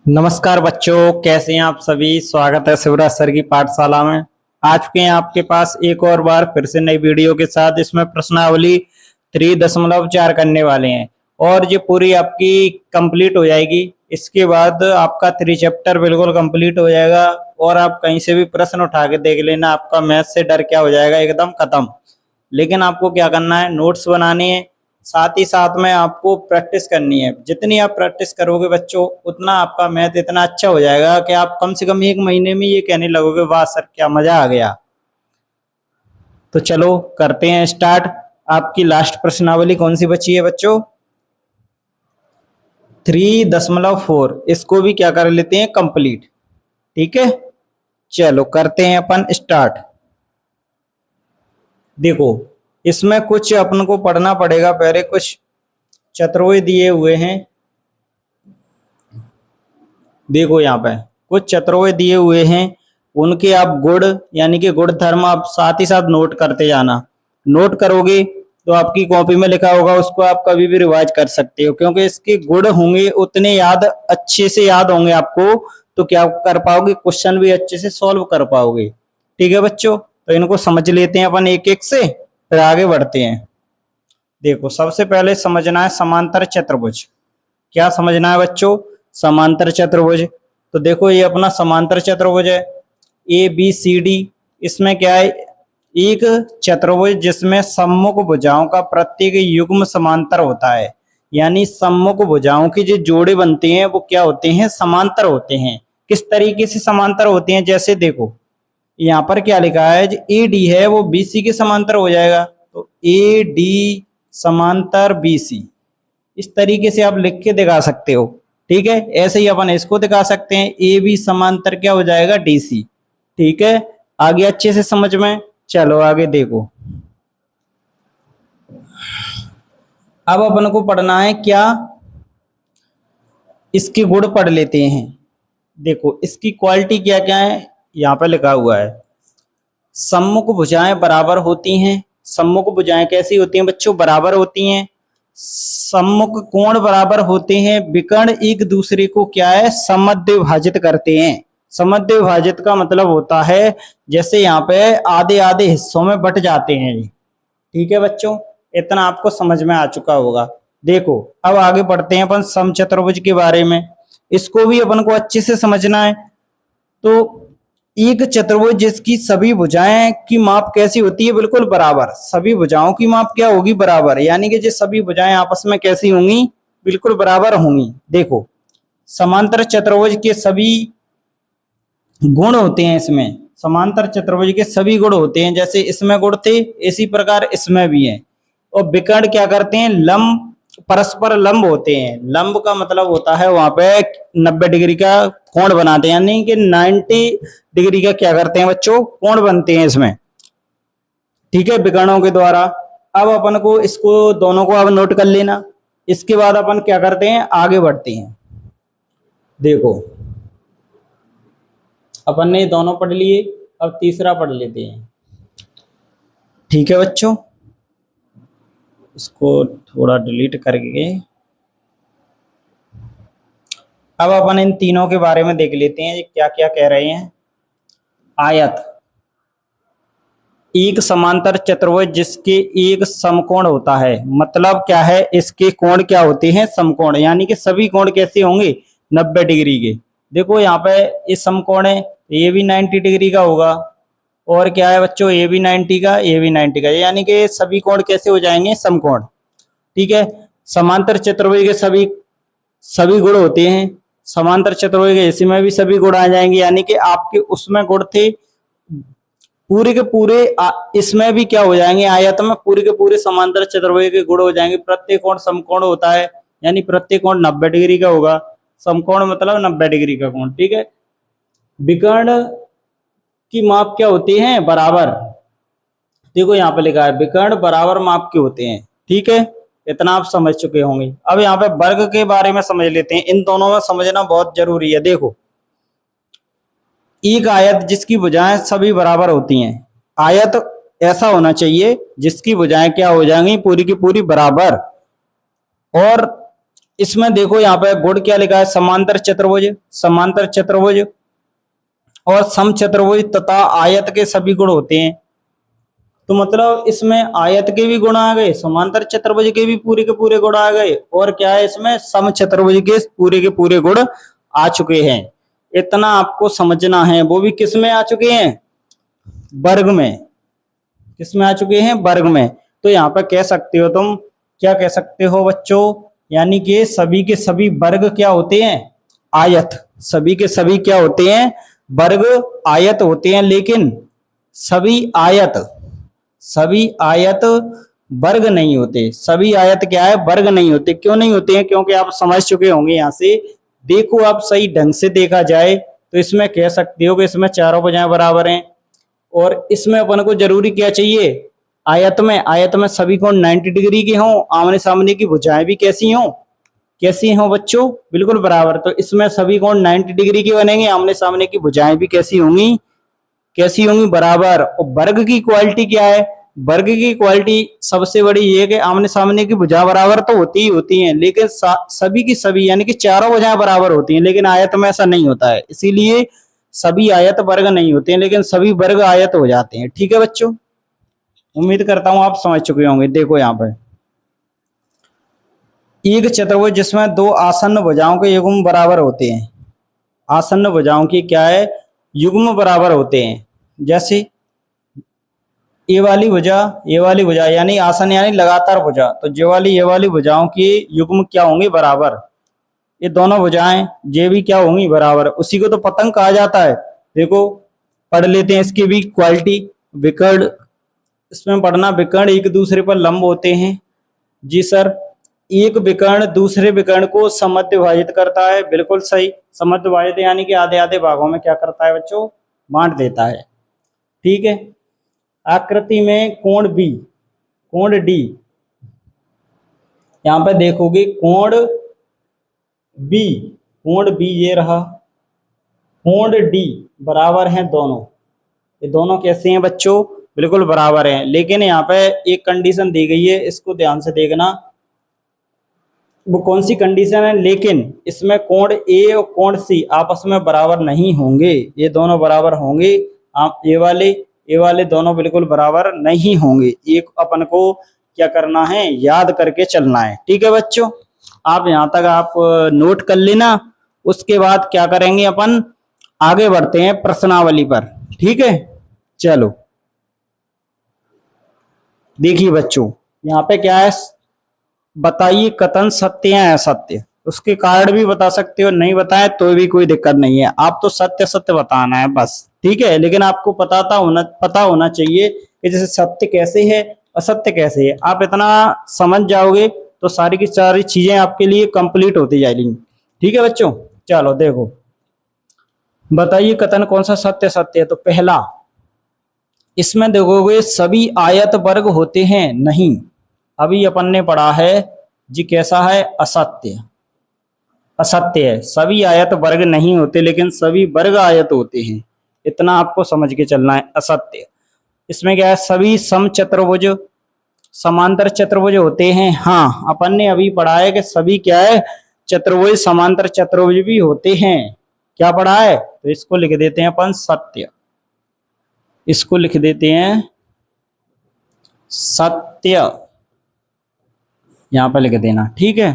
नमस्कार बच्चों, कैसे हैं आप सभी। स्वागत है शिवराज सर की पाठशाला में। आ चुके हैं आपके पास एक और बार फिर से नई वीडियो के साथ। इसमें प्रश्नावली 3.4 करने वाले हैं और ये पूरी आपकी कंप्लीट हो जाएगी। इसके बाद आपका 3 चैप्टर बिल्कुल कंप्लीट हो जाएगा और आप कहीं से भी प्रश्न उठा के देख लेना, आपका मैथ से डर क्या हो जाएगा एकदम खत्म। लेकिन आपको क्या करना है, नोट्स बनाने हैं, साथ ही साथ में आपको प्रैक्टिस करनी है। जितनी आप प्रैक्टिस करोगे बच्चों, उतना आपका मैथ इतना अच्छा हो जाएगा कि आप कम से कम 1 महीने में ये कहने लगोगे, वाह सर क्या मजा आ गया। तो चलो करते हैं स्टार्ट। आपकी लास्ट प्रश्नावली कौन सी बची है बच्चों? 3.4। इसको भी क्या कर लेते हैं, कंप्लीट। ठीक है, चलो करते हैं अपन स्टार्ट। देखो, इसमें कुछ अपन को पढ़ना पड़ेगा। पहले कुछ चतुर्भुज दिए हुए हैं। देखो यहाँ पे कुछ चतुर्भुज दिए हुए हैं, उनके आप गुण यानी कि गुण धर्म आप साथ ही साथ नोट करते जाना। नोट करोगे तो आपकी कॉपी में लिखा होगा, उसको आप कभी भी रिवाइज कर सकते हो, क्योंकि इसके गुण होंगे उतने याद अच्छे से याद होंगे आपको, तो क्या कर पाओगे, क्वेश्चन भी अच्छे से सॉल्व कर पाओगे। ठीक है बच्चों, तो इनको समझ लेते हैं अपन एक एक से, फिर आगे बढ़ते हैं। देखो, सबसे पहले समझना है समांतर चतुर्भुज। क्या समझना है बच्चों? समांतर चतुर्भुज। तो देखो, ये अपना समांतर चतुर्भुज है, ए बी सी डी। इसमें क्या है, एक चतुर्भुज जिसमें सम्मुख भुजाओं का प्रत्येक युग्म समांतर होता है। यानी सम्मुख भुजाओं के जो जोड़े बनते हैं वो क्या होते हैं, समांतर होते हैं। किस तरीके से समांतर होते हैं, जैसे देखो यहाँ पर क्या लिखा है, जो ए डी है वो बी सी के समांतर हो जाएगा। तो ए डी समांतर बी सी, इस तरीके से आप लिख के दिखा सकते हो। ठीक है, ऐसे ही अपन इसको दिखा सकते हैं, ए बी समांतर क्या हो जाएगा, डी सी। ठीक है, आगे अच्छे से समझ में। चलो आगे देखो, अब अपन को पढ़ना है क्या, इसके गुण पढ़ लेते हैं। देखो, इसकी क्वालिटी क्या क्या है, यहाँ पे लिखा हुआ है। सम्मुख भुजाएं बराबर होती हैं। सम्मुख भुजाएं कैसी होती हैं बच्चों, बराबर होती हैं। सम्मुख कोण बराबर होते हैं। विकर्ण एक दूसरे को क्या है, समद्विभाजित करते हैं। समद्विभाजित का मतलब होता है जैसे यहाँ पे आधे आधे हिस्सों में बट जाते हैं ये। ठीक है बच्चों, इतना आपको समझ में आ चुका होगा। देखो, अब आगे बढ़ते हैं अपन समचतुर्भुज के बारे में। इसको भी अपन को अच्छे से समझना है। तो एक चतुर्भुज जिसकी सभी भुजाएं की माप कैसी होती है, बिल्कुल बराबर। सभी भुजाओं की माप क्या होगी, बराबर। यानी कि जो सभी भुजाएं आपस में कैसी होंगी, बिल्कुल बराबर होंगी। देखो, समांतर चतुर्भुज के सभी गुण होते हैं। इसमें समांतर चतुर्भुज के सभी गुण होते हैं, जैसे इसमें गुण थे इसी प्रकार इसमें भी है। और विकर्ण क्या करते हैं, लंब परस्पर लंब होते हैं। लंब का मतलब होता है वहां पे 90 डिग्री का कोण बनाते हैं, यानी कि 90 डिग्री का क्या करते हैं बच्चों, कोण बनते हैं इसमें। ठीक है, विकर्णों के द्वारा। अब अपन को इसको दोनों को अब नोट कर लेना। इसके बाद अपन क्या करते हैं, आगे बढ़ते हैं। देखो, अपन ने दोनों पढ़ लिए, अब तीसरा पढ़ लेते हैं। ठीक है बच्चों, इसको थोड़ा डिलीट करके अब अपन इन तीनों के बारे में देख लेते हैं, क्या क्या कह रहे हैं। आयत, एक समांतर चतुर्भुज जिसके एक समकोण होता है। मतलब क्या है, इसके कोण क्या होते हैं, समकोण। यानी कि सभी कोण कैसे होंगे, 90 डिग्री के। देखो यहाँ पे ये समकोण है, ये भी 90 डिग्री का होगा। और क्या है बच्चों, ये भी 90 का, ये भी 90 का। यानी कि सभी कोण कैसे हो जाएंगे, समकोण। ठीक है, समांतर चतुर्भुज के सभी सभी गुण होते हैं। समांतर चतुर्भुज के इसमें भी सभी गुण आ जाएंगे। यानी कि आपके उसमें गुण थे पूरे के पूरे, इसमें भी क्या हो जाएंगे, आयत में पूरे के पूरे समांतर चतुर्भुज के गुण हो जाएंगे। प्रत्येक कोण समकोण होता है, यानी प्रत्येक कोण 90 डिग्री का होगा। समकोण मतलब 90 डिग्री का कोण। ठीक है, विकर्ण की माप क्या होती है, बराबर। देखो यहाँ पे लिखा है, विकर्ण बराबर माप के होते हैं। ठीक है, इतना आप समझ चुके होंगे। अब यहाँ पे वर्ग के बारे में समझ लेते हैं। इन दोनों में समझना बहुत जरूरी है। देखो, एक आयत जिसकी भुजाएं सभी बराबर होती हैं। आयत ऐसा होना चाहिए जिसकी भुजाएं क्या हो जाएंगी, पूरी की पूरी बराबर। और इसमें देखो यहाँ पे गुण क्या लिखा है, समांतर चतुर्भुज, समांतर चतुर्भुज और समचतुर्भुज तथा आयत के सभी गुण होते हैं। तो मतलब इसमें आयत के भी गुण आ गए, समांतर चतुर्भुज के भी पूरे के पूरे गुण आ गए, और क्या है इसमें समचतुर्भुज के पूरे गुण आ चुके हैं। इतना आपको समझना है। वो भी किस में आ चुके हैं, वर्ग में। किस में आ चुके हैं, वर्ग में। तो यहाँ पर कह सकते हो तुम, क्या कह सकते हो बच्चों, यानी कि सभी के सभी वर्ग क्या होते हैं, आयत। सभी के सभी क्या होते हैं, वर्ग आयत होते हैं। लेकिन सभी आयत वर्ग नहीं होते। सभी आयत क्या है, वर्ग नहीं होते। क्यों नहीं होते हैं, क्योंकि आप समझ चुके होंगे। यहाँ से देखो, आप सही ढंग से देखा जाए तो इसमें कह सकते हो कि इसमें चारों भुजाएं बराबर हैं, और इसमें अपन को जरूरी क्या चाहिए, आयत में सभी कोण 90 डिग्री के हों, आमने सामने की भुजाएं भी कैसी हों बच्चों, बिल्कुल बराबर। तो इसमें सभी कोण 90 डिग्री के बनेंगे, आमने सामने की भुजाएं भी कैसी होंगी, बराबर। और वर्ग की क्वालिटी क्या है, वर्ग की क्वालिटी सबसे बड़ी ये है कि आमने सामने की भुजा बराबर तो होती हैं, लेकिन सभी की सभी यानी कि चारों भुजाएं बराबर होती हैं। लेकिन आयत में ऐसा नहीं होता है, इसीलिए सभी आयत वर्ग नहीं होते हैं, लेकिन सभी वर्ग आयत हो जाते हैं। ठीक है बच्चों, उम्मीद करता हूं आप समझ चुके होंगे। देखो यहाँ पर एक चतुर्भुज जिसमें दो आसन्न भुजाओं के युग्म बराबर होते हैं। आसन्न भुजाओं की क्या है, युग्म बराबर होते हैं। जैसे ये वाली भुजा यानी आसन यानी लगातार भुजा, तो ये वाली भुजाओं की युग्म क्या होंगे, बराबर। ये दोनों भुजाएं ये भी क्या होंगी, बराबर। उसी को तो पतंग कहा जाता है। देखो पढ़ लेते हैं इसकी भी क्वालिटी। विकर्ण, इसमें पढ़ना, विकर्ण एक दूसरे पर लंब होते हैं। जी सर, एक विकर्ण दूसरे विकर्ण को समद्विभाजित विभाजित करता है, बिल्कुल सही। समद्विभाजित विभाजित यानी कि आधे आधे भागों में क्या करता है बच्चों, बांट देता है। ठीक है। आकृति में कोण डी, यहां पे देखोगे कोण बी ये रहा, कोण डी बराबर हैं दोनों। ये दोनों कैसे हैं बच्चों, बिल्कुल बराबर हैं। लेकिन यहाँ पे एक कंडीशन दी गई है, इसको ध्यान से देखना। वो कौन सी कंडीशन है, लेकिन इसमें कोण ए और कोण सी आपस में बराबर नहीं होंगे। ये दोनों बराबर होंगे, आप ये वाले दोनों बिल्कुल बराबर नहीं होंगे। एक अपन को क्या करना है, याद करके चलना है। ठीक है बच्चों, आप यहां तक आप नोट कर लेना। उसके बाद क्या करेंगे, अपन आगे बढ़ते हैं प्रश्नावली पर। ठीक है, चलो देखिए बच्चों, यहाँ पे क्या है, बताइए कथन सत्य या असत्य। उसके कारण भी बता सकते हो, नहीं बताए तो भी कोई दिक्कत नहीं है। आप तो सत्य बताना है बस। ठीक है, लेकिन आपको पता होना चाहिए कि जैसे सत्य कैसे है, असत्य कैसे है। आप इतना समझ जाओगे तो सारी की सारी चीजें आपके लिए कंप्लीट होती जाएंगी। ठीक है बच्चों, चलो देखो, बताइए कथन कौन सा सत्य है। तो पहला, इसमें देखोगे सभी आयत वर्ग होते हैं, नहीं। अभी अपन ने पढ़ा है जी, कैसा है, असत्य है। सभी आयत वर्ग नहीं होते, लेकिन सभी वर्ग आयत होते हैं। इतना आपको समझ के चलना है, असत्य। इसमें क्या है, सभी समचतुर्भुज समांतर चतुर्भुज होते हैं। हाँ, अपन ने अभी पढ़ा है कि सभी क्या है, चतुर्भुज समांतर चतुर्भुज भी होते हैं। क्या पढ़ा है, तो इसको लिख देते हैं अपन सत्य। इसको लिख देते हैं सत्य, यहां पर लिख देना। ठीक है,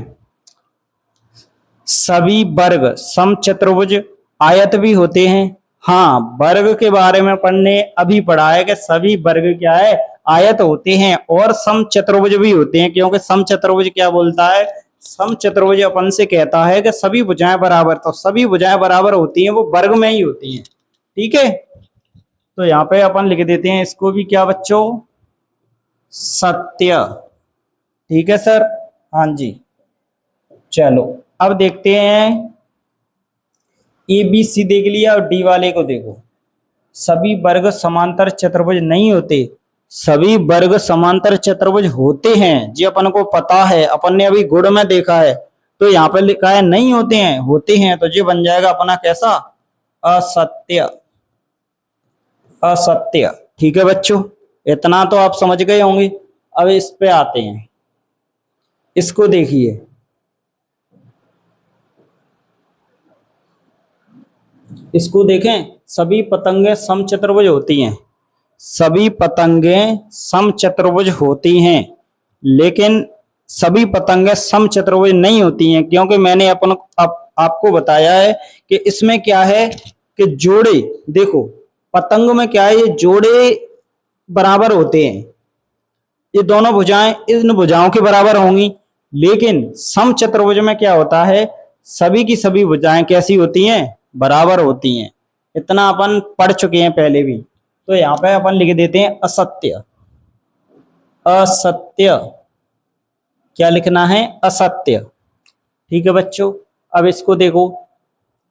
सभी वर्ग समचतुर्भुज आयत भी होते हैं। हाँ, वर्ग के बारे में पढ़ने अभी पढ़ा है कि सभी वर्ग क्या है, आयत होते हैं, और समचतुर्भुज भी होते हैं। क्योंकि समचतुर्भुज क्या बोलता है, समचतुर्भुज अपन से कहता है कि सभी भुजाएं बराबर, तो सभी भुजाएं बराबर होती हैं, वो वर्ग में ही होती हैं। ठीक है, तो यहाँ पे अपन लिख देते हैं इसको भी क्या बच्चों, सत्य। ठीक है सर, हाँ जी। चलो अब देखते हैं, ए बी सी देख लिया, और डी वाले को देखो। सभी वर्ग समांतर चतुर्भुज नहीं होते, सभी वर्ग समांतर चतुर्भुज होते हैं। जी अपन को पता है, अपन ने अभी गुण में देखा है। तो यहाँ पे लिखा है नहीं होते हैं, होते हैं, तो ये बन जाएगा अपना कैसा, असत्य। असत्य। ठीक है बच्चों, इतना तो आप समझ गए होंगे। अब इस पे आते हैं, इसको देखिए, इसको देखें, सभी पतंगें समचतुर्भुज होती हैं, सभी पतंगें समचतुर्भुज होती हैं, लेकिन सभी पतंगें समचतुर्भुज नहीं होती हैं, क्योंकि मैंने आपको बताया है कि इसमें क्या है कि जोड़े, देखो पतंग में क्या है, ये जोड़े बराबर होते हैं, ये दोनों भुजाएं इन भुजाओं के बराबर होंगी, लेकिन समचतुर्भुज में क्या होता है, सभी की सभी भुजाएं कैसी होती हैं, बराबर होती हैं। इतना अपन पढ़ चुके हैं पहले भी। तो यहाँ पे अपन लिख देते हैं असत्य, असत्य, क्या लिखना है, असत्य। ठीक है बच्चों, अब इसको देखो,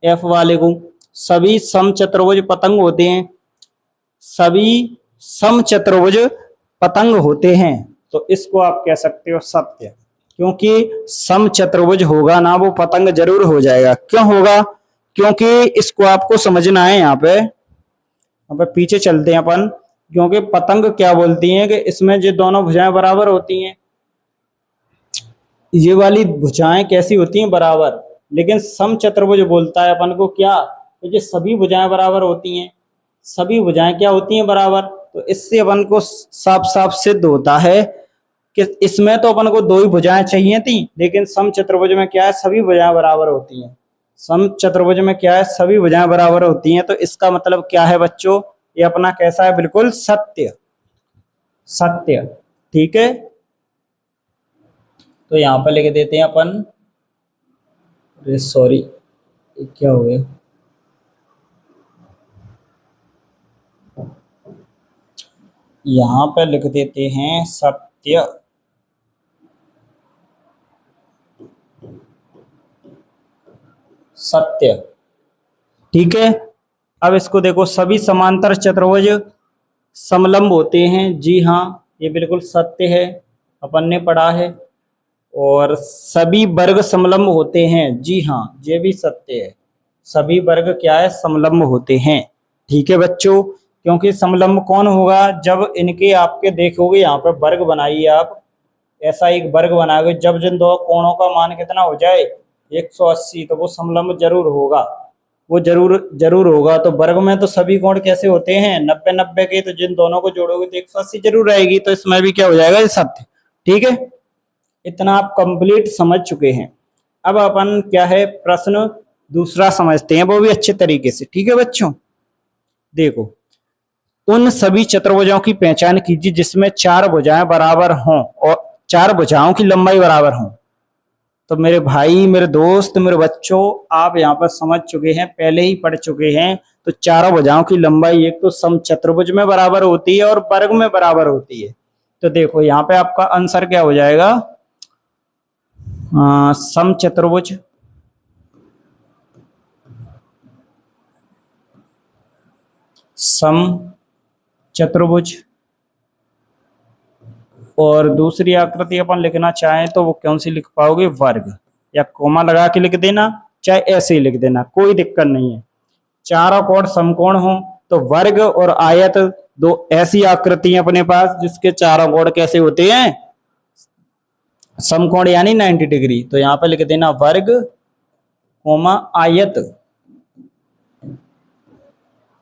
एफ वाले को, सभी समचतुर्भुज पतंग होते हैं, सभी समचतुर्भुज पतंग होते हैं, तो इसको आप कह सकते हो सत्य, क्योंकि समचतुर्भुज होगा ना वो पतंग जरूर हो जाएगा। क्यों होगा, क्योंकि इसको आपको समझना है। यहाँ पे पीछे चलते हैं अपन, क्योंकि पतंग क्या बोलती हैं कि इसमें जो दोनों भुजाएं बराबर होती हैं, ये वाली भुजाएं कैसी होती हैं, बराबर, लेकिन समचतुर्भुज बोलता है अपन को क्या, कि सभी भुजाएं बराबर होती हैं, सभी भुजाएं क्या होती हैं, बराबर। तो इससे अपन को साफ साफ सिद्ध होता है कि इसमें तो अपन को दो ही भुजाएं चाहिए थी, लेकिन समचतुर्भुज में क्या है, सभी भुजाएं बराबर होती हैं, समचतुर्भुज में क्या है, सभी भुजाएं बराबर होती हैं। तो इसका मतलब क्या है बच्चों, ये अपना कैसा है, बिल्कुल सत्य, सत्य। ठीक है, तो यहां पर लिख देते हैं अपन, अरे सॉरी क्या हो गया, यहां पर लिख देते हैं सत्य, सत्य। ठीक है, अब इसको देखो, सभी समांतर चतुर्भुज समलंब होते हैं, जी हाँ ये बिल्कुल सत्य है, अपन ने पढ़ा है। और सभी वर्ग समलंब होते हैं, जी हाँ ये भी सत्य है, सभी वर्ग क्या है, समलंब होते हैं। ठीक है बच्चों, क्योंकि समलंब कौन होगा, जब इनके आपके देखोगे यहाँ पर वर्ग बनाइए आप, ऐसा एक वर्ग बनाओगे, जब जिन दो कोणों का मान कितना हो जाए 180, तो वो समलंब जरूर होगा, वो जरूर होगा। तो वर्ग में तो सभी कोण कैसे होते हैं, 90-90 के, तो जिन दोनों को जोड़ोगे तो 180 जरूर रहेगी, तो इसमें भी क्या हो जाएगा, ये सत्य। ठीक है, इतना आप कंप्लीट समझ चुके हैं। अब अपन क्या है, प्रश्न दूसरा समझते हैं, वो भी अच्छे तरीके से। ठीक है बच्चों, देखो, उन सभी चतुर्भुजों की पहचान कीजिए जिसमें चार भुजाएं बराबर हों और चार भुजाओं की लंबाई बराबर हो। तो मेरे भाई, मेरे दोस्त, मेरे बच्चों, आप यहाँ पर समझ चुके हैं, पहले ही पढ़ चुके हैं। तो चारों भुजाओं की लंबाई एक तो समचतुर्भुज में बराबर होती है और वर्ग में बराबर होती है। तो देखो यहाँ पे आपका आंसर क्या हो जाएगा, समचतुर्भुज, समचतुर्भुज। और दूसरी आकृति अपन लिखना चाहें तो वो कौन सी लिख पाओगे, वर्ग, या कोमा लगा के लिख देना, चाहे ऐसे ही लिख देना, कोई दिक्कत नहीं है। चारों कोण समकोण हो तो वर्ग और आयत, दो ऐसी आकृतियां अपने पास जिसके चारों कोण कैसे होते हैं, समकोण यानी 90 डिग्री। तो यहां पर लिख देना वर्ग कोमा आयत।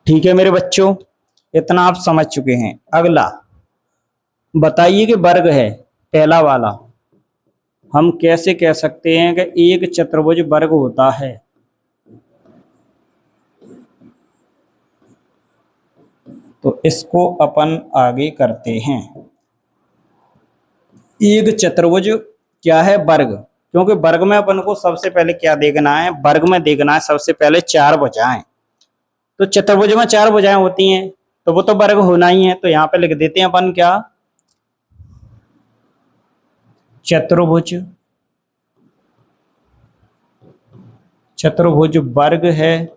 ठीक है मेरे बच्चों, इतना आप समझ चुके हैं। अगला बताइए कि वर्ग है पहला वाला, हम कैसे कह सकते हैं कि एक चतुर्भुज वर्ग होता है। तो इसको अपन आगे करते हैं। एक चतुर्भुज क्या है, वर्ग, क्योंकि वर्ग में अपन को सबसे पहले क्या देखना है, वर्ग में देखना है सबसे पहले चार भुजाएं। तो चतुर्भुज में चार भुजाएं होती हैं, तो वो तो वर्ग होना ही है। तो यहाँ पे लिख देते हैं अपन क्या, चतुर्भुज, चतुर्भुज वर्ग है,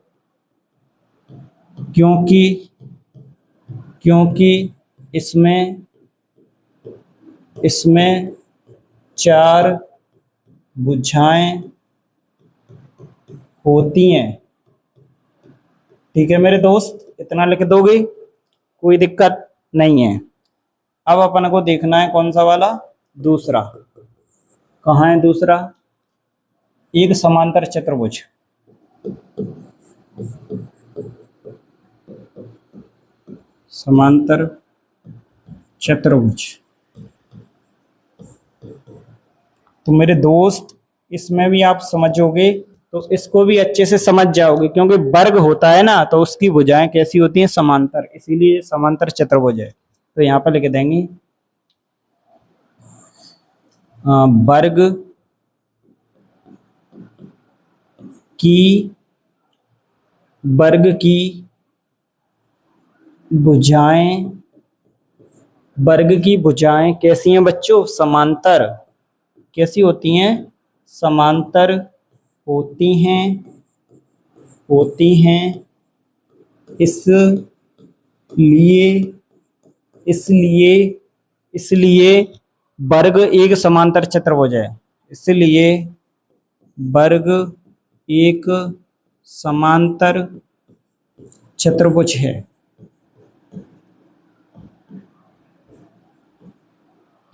क्योंकि इसमें चार भुजाएं होती हैं। ठीक है मेरे दोस्त, इतना लिख दोगे, कोई दिक्कत नहीं है। अब अपन को देखना है कौन सा वाला, दूसरा। कहाँ है दूसरा, एक समांतर चतुर्भुज, समांतर चतुर्भुज। तो मेरे दोस्त इसमें भी आप समझोगे तो इसको भी अच्छे से समझ जाओगे, क्योंकि वर्ग होता है ना तो उसकी भुजाएं कैसी होती हैं, समांतर, इसीलिए समांतर चतुर्भुज है। तो यहाँ पर लिख देंगे वर्ग की भुजाएं, वर्ग की भुजाएं कैसी हैं बच्चों, समांतर। कैसी होती हैं, समांतर होती हैं इसलिए वर्ग एक समांतर चतुर्भुज है। इसलिए वर्ग एक समांतर चतुर्भुज है।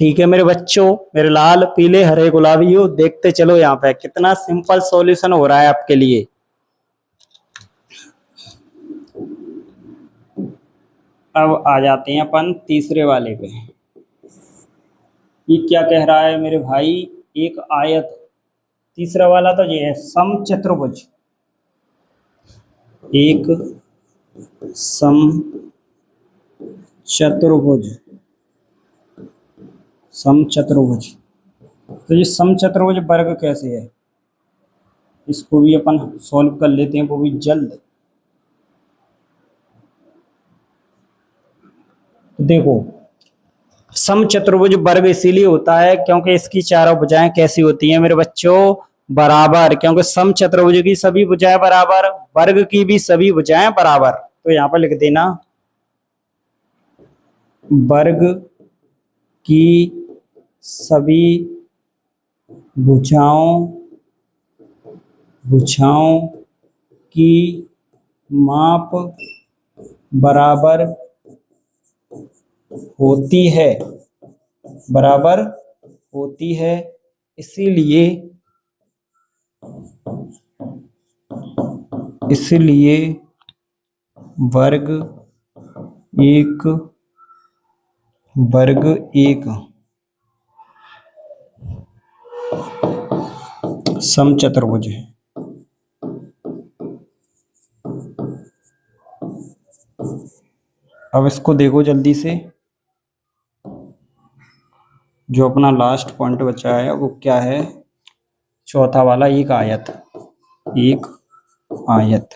ठीक है मेरे बच्चों, मेरे लाल पीले हरे गुलाबी हो, देखते चलो यहाँ पे कितना सिंपल सॉल्यूशन हो रहा है आपके लिए। अब आ जाते हैं अपन तीसरे वाले पे। ये क्या कह रहा है मेरे भाई, एक आयत। तीसरा वाला तो ये है समचतुर्भुज। एक समचतुर्भुज, समचतुर्भुज। तो ये समचतुर्भुज वर्ग कैसे है, इसको भी अपन सॉल्व कर लेते हैं, वो भी जल्द। देखो समचतुर्भुज वर्ग इसीलिए होता है क्योंकि इसकी चारों भुजाएं कैसी होती हैं मेरे बच्चों, बराबर। क्योंकि समचतुर्भुज की सभी भुजाएं बराबर, वर्ग की भी सभी भुजाएं बराबर। तो यहाँ पर लिख देना वर्ग की सभी भुजाओं की माप बराबर होती है, बराबर होती है। इसीलिए वर्ग एक समचतुर्भुज है। अब इसको देखो जल्दी से, जो अपना लास्ट पॉइंट बचा है वो क्या है, चौथा वाला, एक आयत। एक आयत,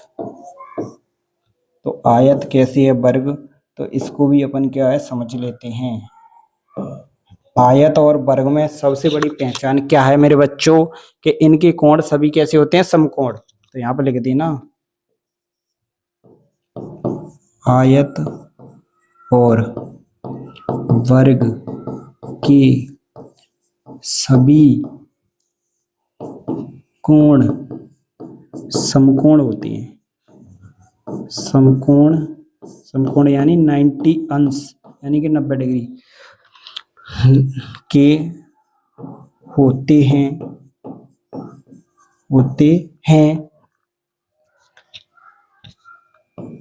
तो आयत कैसी है वर्ग, तो इसको भी अपन क्या है समझ लेते हैं। आयत और वर्ग में सबसे बड़ी पहचान क्या है मेरे बच्चों, कि इनके कोण सभी कैसे होते हैं, समकोण। तो यहाँ पर लिख देना आयत और वर्ग के सभी कोण समकोण होते हैं। समकोण यानी 90 अंश, यानी कि 90 डिग्री के होते हैं।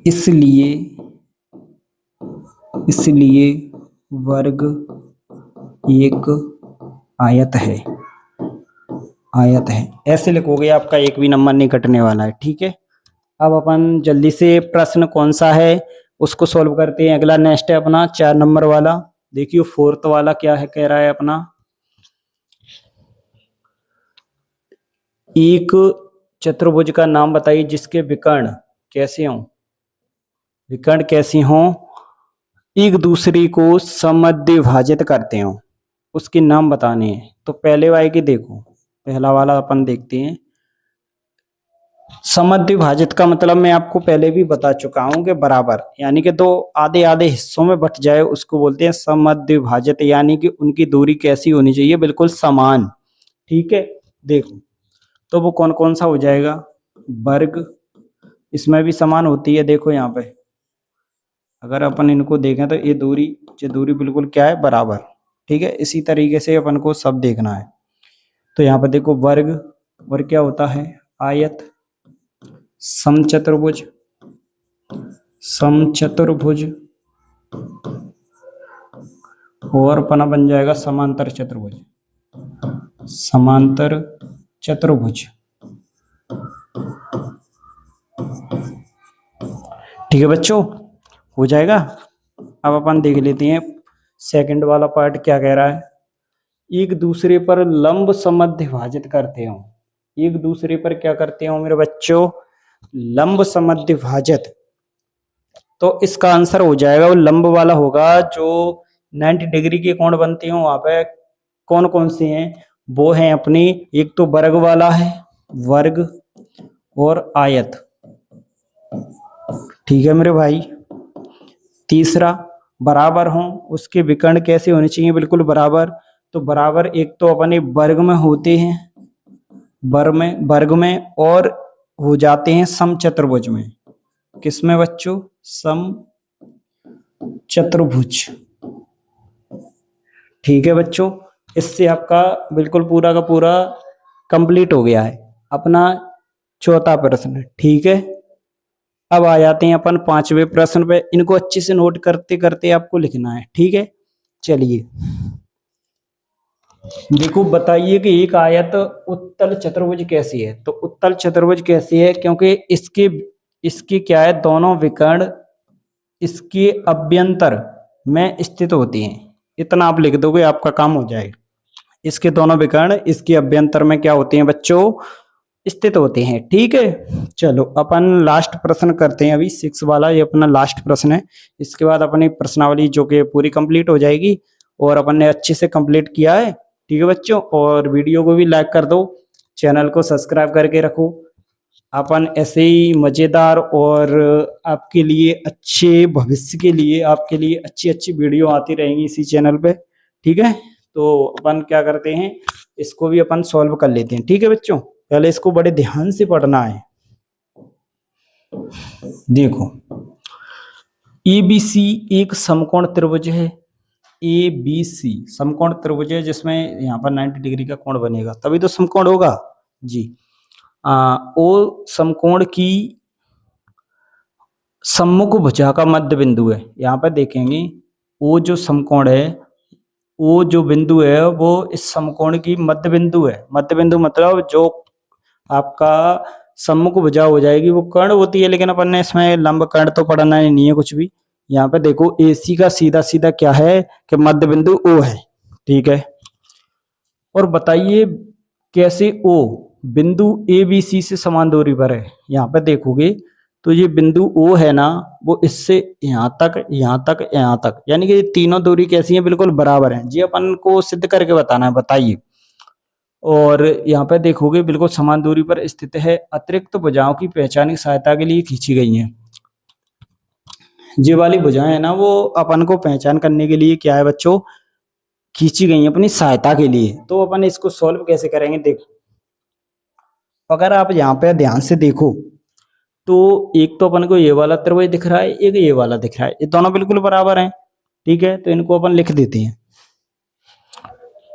इसलिए वर्ग एक आयत है। ऐसे लिखोगे आपका एक भी नंबर नहीं कटने वाला है। ठीक है, अब अपन जल्दी से प्रश्न कौन सा है उसको सॉल्व करते हैं। अगला नेक्स्ट है अपना 4 नंबर वाला। देखियो फोर्थ वाला क्या है, कह रहा है अपना, एक चतुर्भुज का नाम बताइए जिसके विकर्ण कैसे हों, एक दूसरे को समद्विभाजित करते हो, उसके नाम बताने हैं। तो पहले वाले की देखो, पहला वाला अपन देखते हैं। समद्विभाजित का मतलब मैं आपको पहले भी बता चुका हूं कि बराबर, यानी कि दो आधे आधे हिस्सों में बट जाए उसको बोलते हैं समद्विभाजित, यानी कि उनकी दूरी कैसी होनी चाहिए, बिल्कुल समान। ठीक है, देखो तो वो कौन कौन सा हो जाएगा, वर्ग इसमें भी समान होती है। देखो यहाँ पे अगर अपन इनको देखें तो ये दूरी बिल्कुल क्या है, बराबर। ठीक है, इसी तरीके से अपन को सब देखना है। तो यहाँ पर देखो वर्ग क्या होता है, आयत। समचतुर्भुज और अपना बन जाएगा समांतर चतुर्भुज। समांतर चतुर्भुज, ठीक है बच्चों, हो जाएगा। अब अपन देख लेते हैं सेकंड वाला पार्ट क्या कह रहा है। एक दूसरे पर लंब समद्विभाजित भाजित करते हो। एक दूसरे पर क्या करते हो मेरे बच्चों, लंब समद्विभाजित। तो इसका आंसर हो जाएगा वो लंब वाला होगा जो 90 डिग्री के कोण बनते हो। वहां पे कौन कौन से हैं, वो हैं अपनी, एक तो वर्ग वाला है, वर्ग और आयत, ठीक है मेरे भाई। तीसरा बराबर हो, उसके विकर्ण कैसे होने चाहिए, बिल्कुल बराबर। तो बराबर एक तो अपने वर्ग में होते हैं, वर्ग में और हो जाते हैं समचतुर्भुज में। किसमें बच्चों, सम चतुर्भुज, ठीक है बच्चों। इससे आपका बिल्कुल पूरा का पूरा कंप्लीट हो गया है अपना चौथा प्रश्न, ठीक है। अब आ जाते हैं अपन पांचवें प्रश्न पे। इनको अच्छे से नोट करते करते आपको लिखना है, ठीक है। चलिए देखो, बताइए कि एक आयत उत्तल चतुर्भुज कैसी है। तो उत्तल चतुर्भुज कैसी है, क्योंकि इसके इसके क्या है, दोनों विकर्ण इसके अभ्यंतर में स्थित होती हैं। इतना आप लिख दोगे आपका काम हो जाएगा। इसके दोनों विकर्ण इसके अभ्यंतर में क्या होते हैं बच्चों, स्थित होते हैं, ठीक है। चलो अपन लास्ट प्रश्न करते हैं, अभी 6 वाला ये अपना लास्ट प्रश्न है। इसके बाद अपनी प्रश्नावली जो कि पूरी कंप्लीट हो जाएगी और अपन ने अच्छे से कंप्लीट किया है, ठीक है बच्चों। और वीडियो को भी लाइक कर दो, चैनल को सब्सक्राइब करके रखो। अपन ऐसे ही मजेदार और आपके लिए अच्छे भविष्य के लिए आपके लिए अच्छी अच्छी वीडियो आती रहेंगी इसी चैनल पे, ठीक है। तो अपन क्या करते हैं, इसको भी अपन सॉल्व कर लेते हैं, ठीक है बच्चों। पहले इसको बड़े ध्यान से पढ़ना है। देखो ABC एक समकोण त्रिभुज है। ABC समकोण त्रिभुज है जिसमें यहाँ पर 90 डिग्री का कोण बनेगा, तभी तो समकोण होगा जी। ओ समकोण की सम्मुख भुजा का मध्य बिंदु है। यहाँ पर देखेंगे वो जो समकोण है, वो जो बिंदु है वो इस समकोण की मध्य बिंदु है। मध्य बिंदु मतलब जो आपका सम्मुख भुजा हो जाएगी वो कर्ण होती है, लेकिन अपन ने इसमें लंब कर्ण तो पढ़ना ही नहीं है कुछ भी। यहाँ पे देखो AC का सीधा सीधा क्या है कि मध्य बिंदु O है, ठीक है। और बताइए कैसे O बिंदु ABC से समान दूरी पर है। यहाँ पे देखोगे तो ये बिंदु O है ना, वो इससे यहाँ तक यहाँ तक यहाँ तक, यानी कि तीनों दूरी कैसी है, बिल्कुल बराबर है जी। अपन को सिद्ध करके बताना है, बताइए। और यहाँ पे देखोगे बिल्कुल समान दूरी पर स्थित है। अतिरिक्त भुजाओं की पहचान की सहायता के लिए खींची गई हैं। ये वाली भुजाएं है ना, वो अपन को पहचान करने के लिए क्या है बच्चों, खींची गई हैं अपनी सहायता के लिए। तो अपन इसको सॉल्व कैसे करेंगे, देखो अगर आप यहाँ पे ध्यान से देखो तो एक तो अपन को ये वाला त्रिभुज दिख रहा है, एक ये वाला दिख रहा है, ये दोनों बिल्कुल बराबर हैं, ठीक है। तो इनको अपन लिख देते हैं।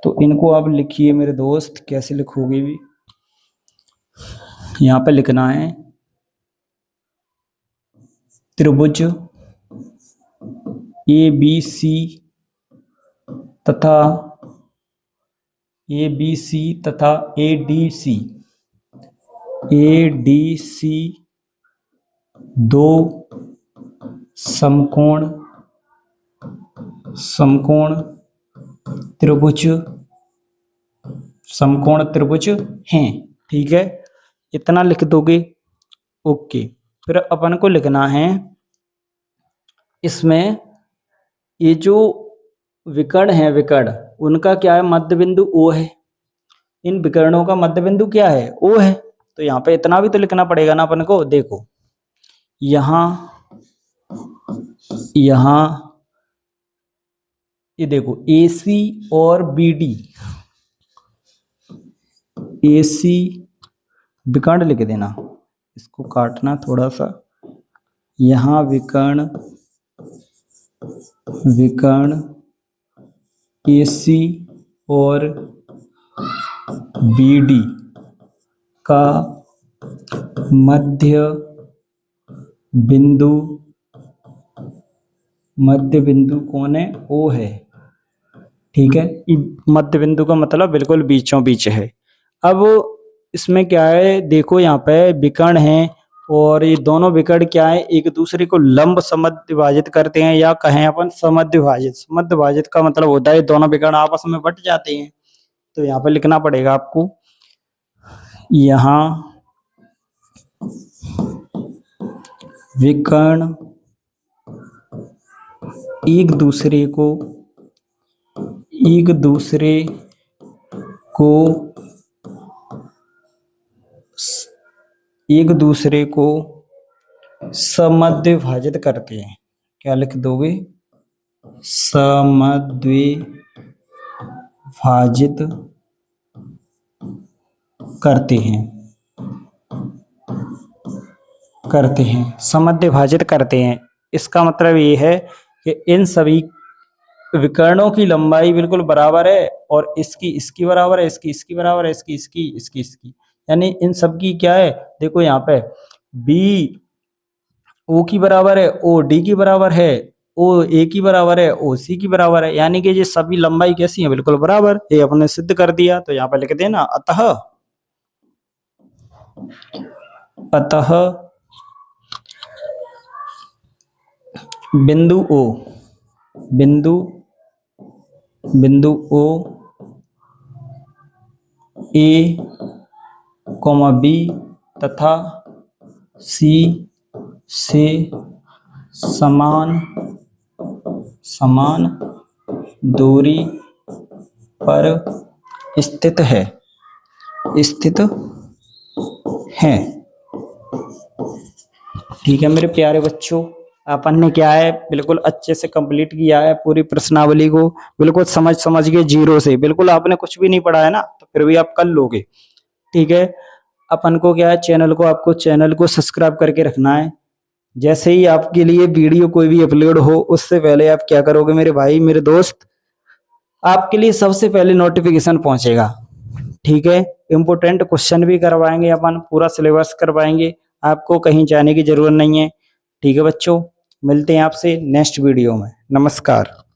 तो इनको आप लिखिए मेरे दोस्त, कैसे लिखोगे भी, यहाँ पे लिखना है त्रिभुज ABC तथा ADC दो समकोण त्रिभुज हैं, ठीक है। इतना लिख दोगे, ओके। फिर अपन को लिखना है इसमें ये जो विकर्ण है, विकर्ण उनका क्या है, मध्य बिंदु O है। इन विकर्णों का मध्य बिंदु क्या है, O है। तो यहाँ पे इतना भी तो लिखना पड़ेगा ना अपन को। देखो यहाँ ये देखो AC और BD, AC विकर्ण लिख देना, इसको काटना थोड़ा सा। यहाँ विकर्ण AC और BD का मध्य बिंदु मध्य बिंदु कौन है? ओ है। ठीक है, मध्य बिंदु का मतलब बिल्कुल बीचों बीच है। अब इसमें क्या है, देखो यहाँ पे विकर्ण है और ये दोनों विकर्ण क्या है, एक दूसरे को लंब समद्विभाजित करते हैं, या कहें अपन समद्विभाजित। समद्विभाजित का मतलब होता है दोनों विकर्ण आपस में बट जाते हैं। तो यहाँ पे लिखना पड़ेगा आपको, यहाँ विकर्ण एक दूसरे को समद्विभाजित करते हैं। क्या लिख दोगे? समद्विभाजित करते हैं, समद्विभाजित करते हैं। इसका मतलब ये है कि इन सभी विकर्णों की लंबाई बिल्कुल बराबर है, और इसकी बराबर है, इसकी बराबर है, इसकी, यानी इन सब की क्या है, देखो यहाँ पे बी ओ की बराबर है, ओ डी की बराबर है, ओ ए की बराबर है, ओ सी की बराबर है, यानी कि ये सभी लंबाई कैसी है, बिल्कुल बराबर। ये अपने सिद्ध कर दिया। तो यहाँ पे लिख देना, अतः बिंदु ओ ए, बी तथा सी से समान दूरी पर स्थित है। ठीक है मेरे प्यारे बच्चों, अपन ने क्या है, बिल्कुल अच्छे से कंप्लीट किया है पूरी प्रश्नावली को, बिल्कुल समझ के जीरो से। बिल्कुल आपने कुछ भी नहीं पढ़ा है ना, तो फिर भी आप कर लोगे। ठीक है, अपन को क्या है, आपको चैनल को सब्सक्राइब करके रखना है। जैसे ही आपके लिए वीडियो कोई भी अपलोड हो, उससे पहले आप क्या करोगे मेरे भाई मेरे दोस्त, आपके लिए सबसे पहले नोटिफिकेशन पहुंचेगा। ठीक है, इंपोर्टेंट क्वेश्चन भी करवाएंगे अपन, पूरा सिलेबस करवाएंगे, आपको कहीं जाने की जरूरत नहीं है। ठीक है बच्चों, मिलते हैं आपसे नेक्स्ट वीडियो में। नमस्कार।